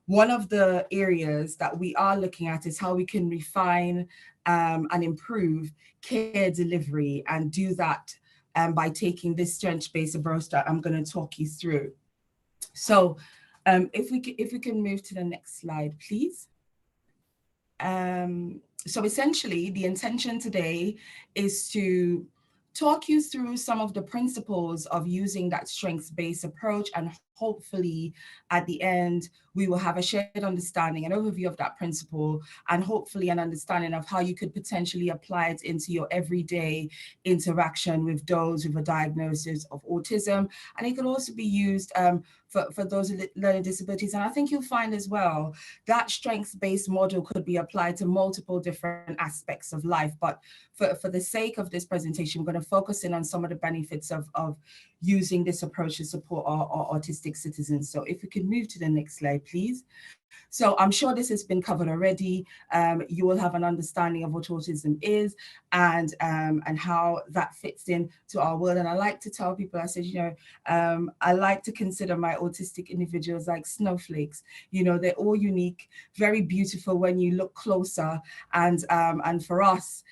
one of the areas that we are looking at is how we can refine and improve care delivery, and do that by taking this strength-based approach that I'm going to talk you through. So if we can move to the next slide, please. So essentially, the intention today is to talk you through some of the principles of using that strengths-based approach, and hopefully at the end, we will have a shared understanding, an overview of that principle, and hopefully an understanding of how you could potentially apply it into your everyday interaction with those with a diagnosis of autism. And it can also be used for those with learning disabilities. And I think you'll find as well that strengths-based model could be applied to multiple different aspects of life. But for the sake of this presentation, we're going to focus in on some of the benefits of using this approach to support our autistic citizens. So if we could move to the next slide, please. So I'm sure this has been covered already. You will have an understanding of what autism is, and how that fits in to our world. And I like to tell people, I said, I like to consider my autistic individuals like snowflakes. They're all unique, very beautiful when you look closer. And for us,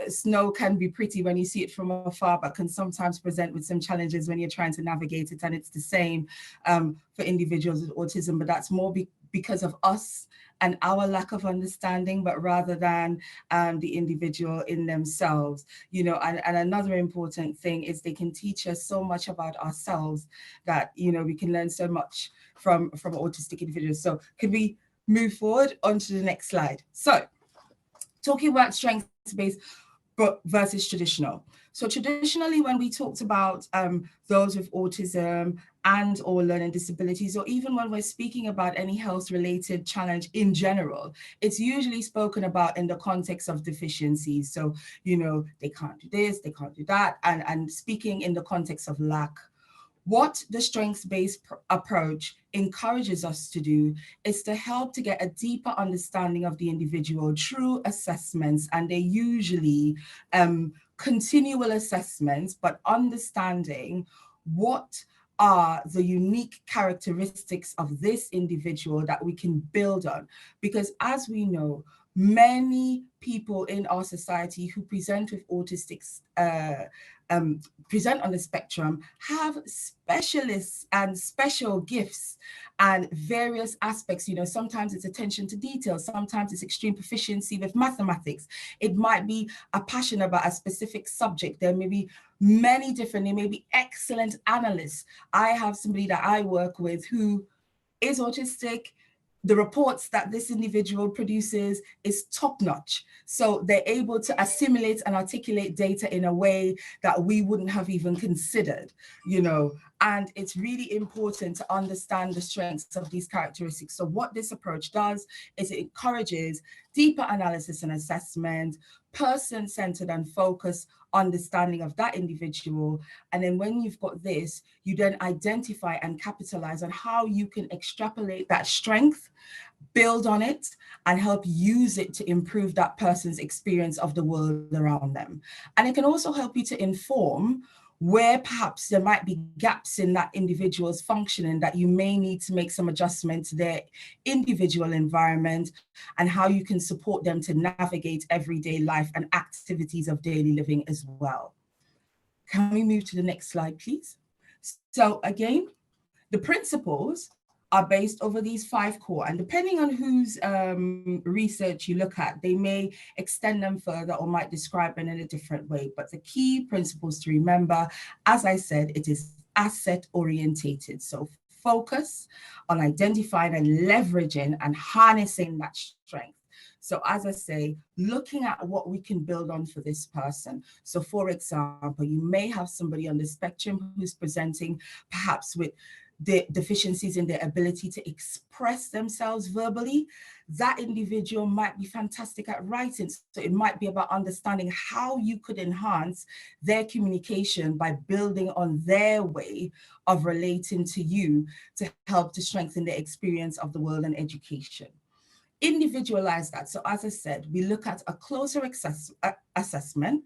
snow can be pretty when you see it from afar, but can sometimes present with some challenges when you're trying to navigate it. And it's the same for individuals with autism, but that's more because of us and our lack of understanding, but rather than the individual in themselves. And another important thing is they can teach us so much about ourselves that, we can learn so much from autistic individuals. So could we move forward onto the next slide? So talking about strengths-based versus traditional. So traditionally, when we talked about those with autism and or learning disabilities, or even when we're speaking about any health-related challenge in general, it's usually spoken about in the context of deficiencies. So, they can't do this, they can't do that, and speaking in the context of lack. What the strengths-based approach encourages us to do is to help to get a deeper understanding of the individual through assessments, and they're usually continual assessments, but understanding what are the unique characteristics of this individual that we can build on. Because as we know, many people in our society who present with autistics, present on the spectrum, have specialists and special gifts and various aspects. Sometimes it's attention to detail, sometimes it's extreme proficiency with mathematics. It might be a passion about a specific subject. There may be many different, there may be excellent analysts. I have somebody that I work with who is autistic. The reports that this individual produces is top-notch. So they're able to assimilate and articulate data in a way that we wouldn't have even considered, and it's really important to understand the strengths of these characteristics. So what this approach does is it encourages deeper analysis and assessment, person-centered and focused understanding of that individual. And then when you've got this, you then identify and capitalize on how you can extrapolate that strength, build on it, and help use it to improve that person's experience of the world around them. And it can also help you to inform where perhaps there might be gaps in that individual's functioning, that you may need to make some adjustment to their individual environment, and how you can support them to navigate everyday life and activities of daily living as well. Can we move to the next slide, please? So again, the principles are based over these 5 core, and depending on whose research you look at, they may extend them further or might describe them in a different way. But the key principles to remember, as I said, it is asset orientated. So focus on identifying and leveraging and harnessing that strength. So as I say, looking at what we can build on for this person. So for example, you may have somebody on the spectrum who's presenting perhaps with the deficiencies in their ability to express themselves verbally. That individual might be fantastic at writing. So it might be about understanding how you could enhance their communication by building on their way of relating to you to help to strengthen their experience of the world and education. Individualize that. So as I said, we look at a closer assessment,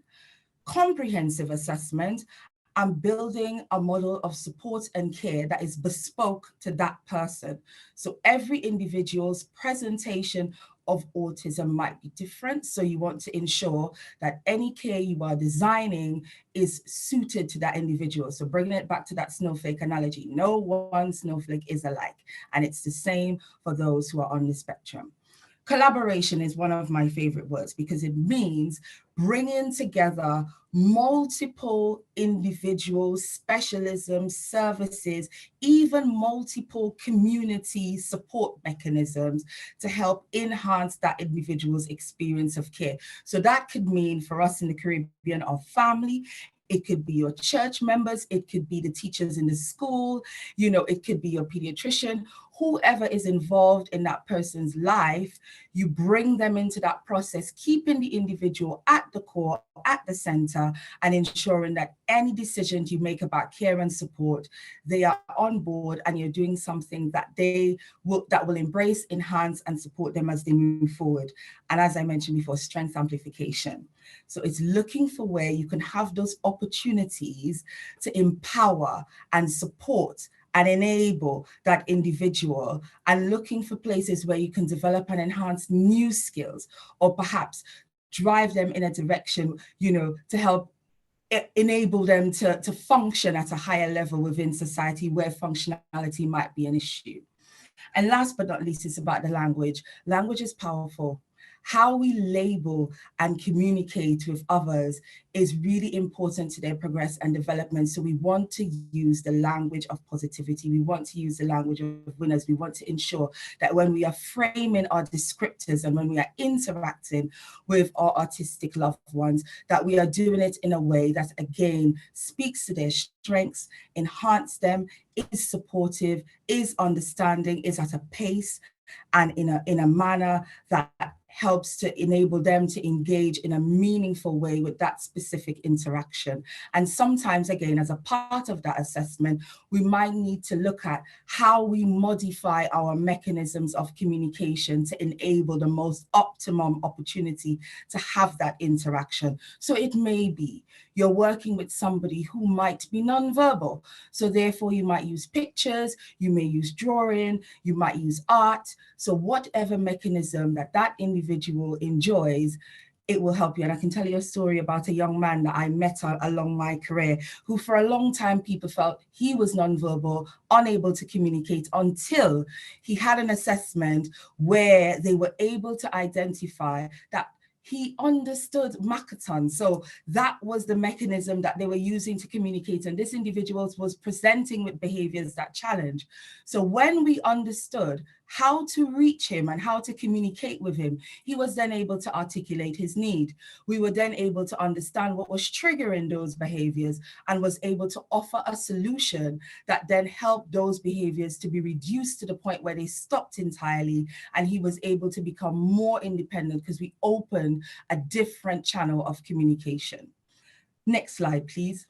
comprehensive assessment, and building a model of support and care that is bespoke to that person. So every individual's presentation of autism might be different. So you want to ensure that any care you are designing is suited to that individual. So bringing it back to that snowflake analogy, no one snowflake is alike. And it's the same for those who are on the spectrum. Collaboration is one of my favorite words because it means bringing together multiple individuals, specialisms, services, even multiple community support mechanisms to help enhance that individual's experience of care. So that could mean for us in the Caribbean, our family. It could be your church members, it could be the teachers in the school, it could be your pediatrician, whoever is involved in that person's life. You bring them into that process, keeping the individual at the core, at the center, and ensuring that any decisions you make about care and support, they are on board and you're doing something that will embrace, enhance, and support them as they move forward. And as I mentioned before, strength amplification. So it's looking for where you can have those opportunities to empower and support and enable that individual, and looking for places where you can develop and enhance new skills, or perhaps drive them in a direction, to help enable them to function at a higher level within society where functionality might be an issue. And last but not least, it's about the language. Language is powerful. How we label and communicate with others is really important to their progress and development. So we want to use the language of positivity. We want to use the language of winners. We want to ensure that when we are framing our descriptors and when we are interacting with our autistic loved ones, that we are doing it in a way that, again, speaks to their strengths, enhance them, is supportive, is understanding, is at a pace, and in a manner that helps to enable them to engage in a meaningful way with that specific interaction. And sometimes, again, as a part of that assessment, we might need to look at how we modify our mechanisms of communication to enable the most optimum opportunity to have that interaction. So it may be you're working with somebody who might be nonverbal. So therefore you might use pictures, you may use drawing, you might use art. So whatever mechanism that individual enjoys, it will help you. And I can tell you a story about a young man that I met along my career, who for a long time people felt he was nonverbal, unable to communicate, until he had an assessment where they were able to identify that he understood Makaton. So that was the mechanism that they were using to communicate. And this individual was presenting with behaviors that challenge. So when we understood how to reach him and how to communicate with him, he was then able to articulate his need. We were then able to understand what was triggering those behaviors and was able to offer a solution that then helped those behaviors to be reduced to the point where they stopped entirely, and he was able to become more independent because we opened a different channel of communication. Next slide, please.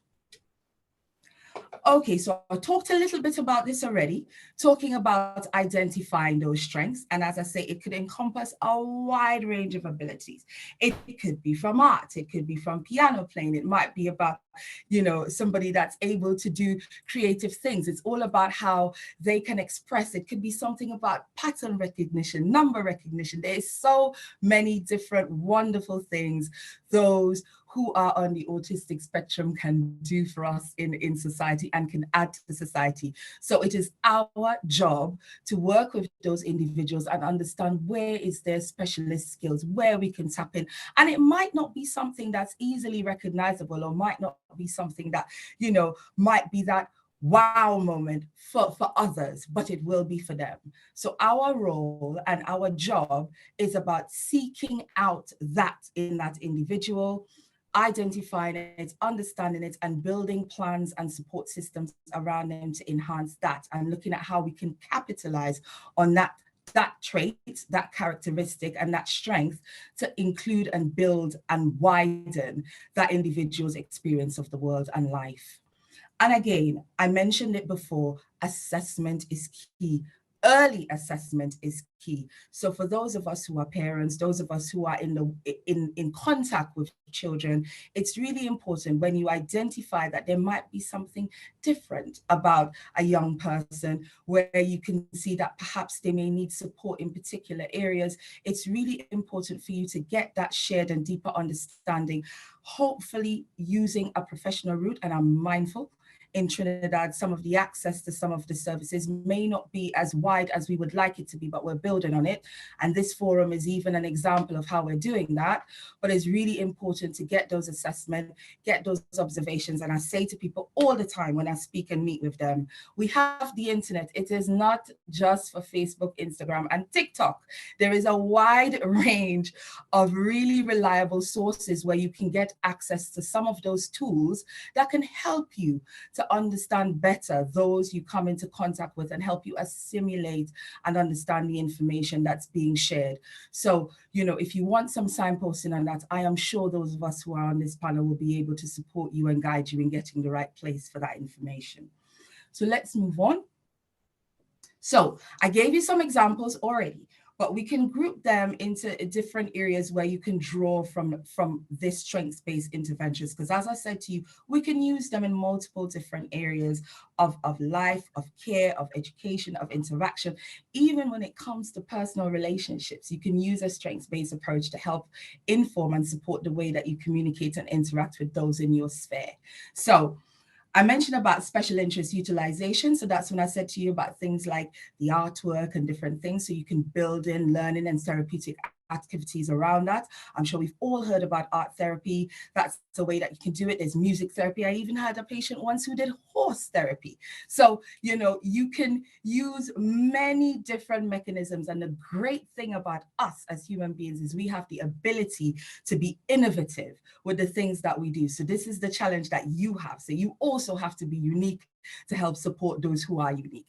Okay, so I talked a little bit about this already, talking about identifying those strengths. And as I say, it could encompass a wide range of abilities. It could be from art, it could be from piano playing, it might be about, somebody that's able to do creative things. It's all about how they can express. It could be something about pattern recognition, number recognition. There's so many different wonderful things those who are on the autistic spectrum can do for us in society and can add to society. So it is our job to work with those individuals and understand where is their specialist skills, where we can tap in. And it might not be something that's easily recognizable, or might not be something that, might be that wow moment for others, but it will be for them. So our role and our job is about seeking out that in that individual, identifying it, understanding it, and building plans and support systems around them to enhance that, and looking at how we can capitalize on that trait, that characteristic, and that strength to include and build and widen that individual's experience of the world and life. And again, I mentioned it before, assessment is key. early assessment is key. So for those of us who are parents, those of us who are in contact with children, it's really important when you identify that there might be something different about a young person, where you can see that perhaps they may need support in particular areas. It's really important for you to get that shared and deeper understanding, hopefully using a professional route. And I'm mindful in Trinidad, some of the access to some of the services may not be as wide as we would like it to be, but we're building on it. And this forum is even an example of how we're doing that. But it's really important to get those assessments, get those observations. And I say to people all the time when I speak and meet with them, we have the internet. It is not just for Facebook, Instagram, and TikTok. There is a wide range of really reliable sources where you can get access to some of those tools that can help you to understand better those you come into contact with and help you assimilate and understand the information that's being shared. So, if you want some signposting on that, I am sure those of us who are on this panel will be able to support you and guide you in getting the right place for that information. So let's move on. So I gave you some examples already, but we can group them into different areas where you can draw from this strengths-based interventions. Because as I said to you, we can use them in multiple different areas of life, of care, of education, of interaction. Even when it comes to personal relationships, you can use a strengths-based approach to help inform and support the way that you communicate and interact with those in your sphere. So I mentioned about special interest utilization. So that's when I said to you about things like the artwork and different things. So you can build in learning and therapeutic activities around that. I'm sure we've all heard about art therapy. That's the way that you can do it. There's music therapy. I even had a patient once who did horse therapy. So, you can use many different mechanisms. And the great thing about us as human beings is we have the ability to be innovative with the things that we do. So this is the challenge that you have. So you also have to be unique to help support those who are unique.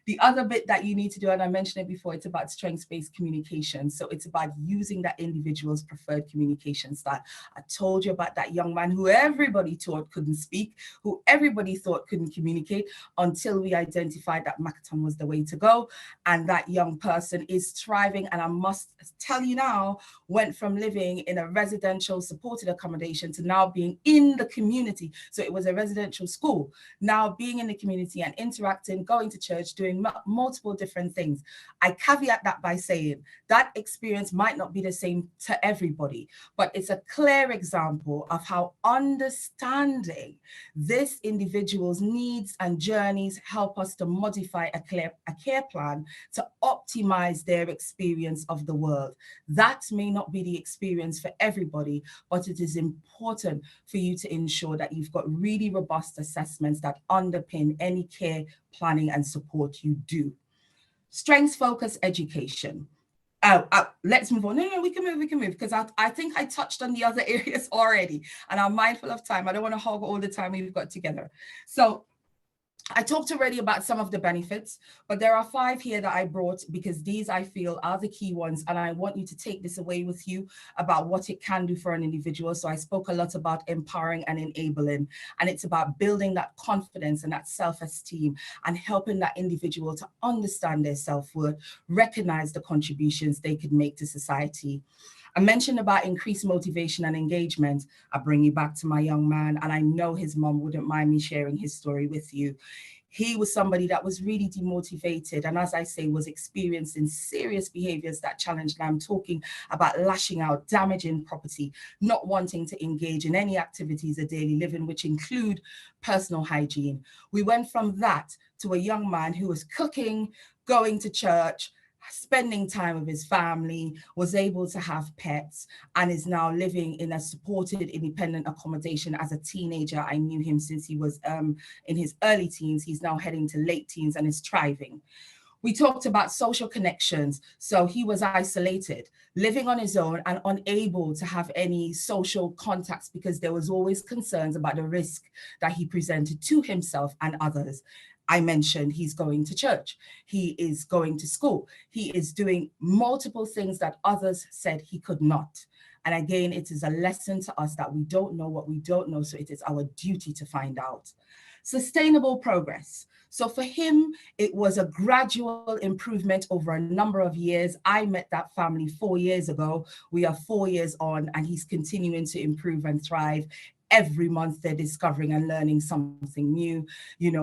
The other bit that you need to do, and I mentioned it before, it's about strengths-based communication. So it's about using that individual's preferred communication style. I told you about that young man who everybody thought couldn't speak, who everybody thought couldn't communicate, until we identified that Makaton was the way to go. And that young person is thriving. And I must tell you now, went from living in a residential supported accommodation to now being in the community. So it was a residential school. Now being in the community and interacting, going to church, doing multiple different things. I caveat that by saying that experience might not be the same to everybody, but it's a clear example of how understanding this individual's needs and journeys help us to modify a care plan to optimize their experience of the world. That may not be the experience for everybody, but it is important for you to ensure that you've got really robust assessments that underpin any care planning and support you do. Strengths focused education. Let's move on. No, we can move, because I think I touched on the other areas already, and I'm mindful of time. I don't want to hog all the time we've got together. So I talked already about some of the benefits, but there are 5 here that I brought because these I feel are the key ones. And I want you to take this away with you about what it can do for an individual. So I spoke a lot about empowering and enabling, and it's about building that confidence and that self-esteem and helping that individual to understand their self-worth, recognize the contributions they could make to society. I mentioned about increased motivation and engagement. I bring you back to my young man, and I know his mom wouldn't mind me sharing his story with you. He was somebody that was really demotivated, and as I say, was experiencing serious behaviors that challenged. And I'm talking about lashing out, damaging property, not wanting to engage in any activities of daily living, which include personal hygiene. We went from that to a young man who was cooking, going to church, spending time with his family, was able to have pets, and is now living in a supported independent accommodation as a teenager. I knew him since he was in his early teens. He's now heading to late teens and is thriving. We talked about social connections. So he was isolated, living on his own and unable to have any social contacts because there was always concerns about the risk that he presented to himself and others. I mentioned he's going to church, he is going to school, he is doing multiple things that others said he could not. And again, it is a lesson to us that we don't know what we don't know, so it is our duty to find out. Sustainable progress. So for him, it was a gradual improvement over a number of years. I met that family 4 years ago. We are 4 years on, and he's continuing to improve and thrive. Every month they're discovering and learning something new,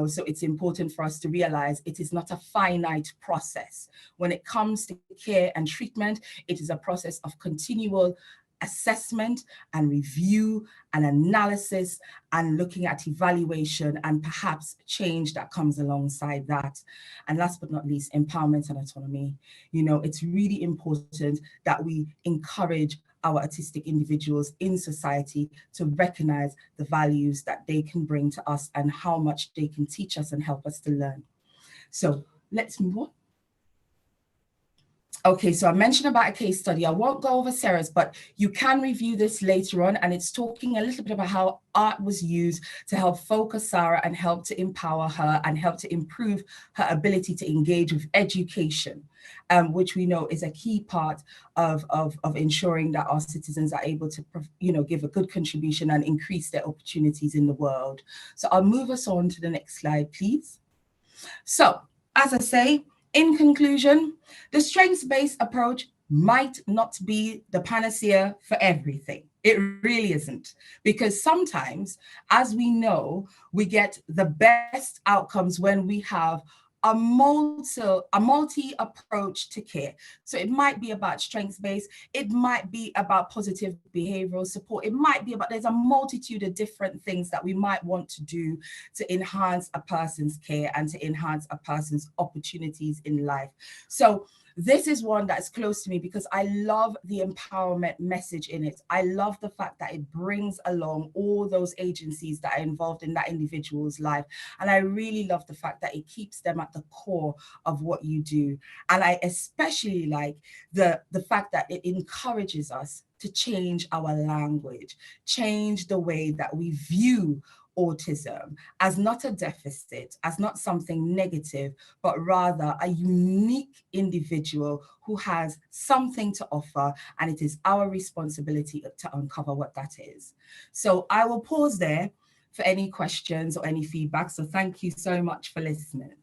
so it's important for us to realize it is not a finite process. When it comes to care and treatment, it is a process of continual assessment and review and analysis and looking at evaluation and perhaps change that comes alongside that. And last but not least, empowerment and autonomy. It's really important that we encourage our autistic individuals in society to recognize the values that they can bring to us and how much they can teach us and help us to learn. So let's move on. Okay, so I mentioned about a case study. I won't go over Sarah's, but you can review this later on, and it's talking a little bit about how art was used to help focus Sarah and help to empower her and help to improve her ability to engage with education, which we know is a key part of ensuring that our citizens are able to, give a good contribution and increase their opportunities in the world. So I'll move us on to the next slide, please. So, as I say, in conclusion, the strengths-based approach might not be the panacea for everything. It really isn't, because sometimes, as we know, we get the best outcomes when we have a multi approach to care. So it might be about strengths-based, it might be about positive behavioral support, it might be about, there's a multitude of different things that we might want to do to enhance a person's care and to enhance a person's opportunities in life. So this is one that's close to me because I love the empowerment message in it. I love the fact that it brings along all those agencies that are involved in that individual's life. And I really love the fact that it keeps them at the core of what you do. And I especially like the fact that it encourages us to change our language, change the way that we view autism as not a deficit, as not something negative, but rather a unique individual who has something to offer, and it is our responsibility to uncover what that is. So I will pause there for any questions or any feedback. So thank you so much for listening.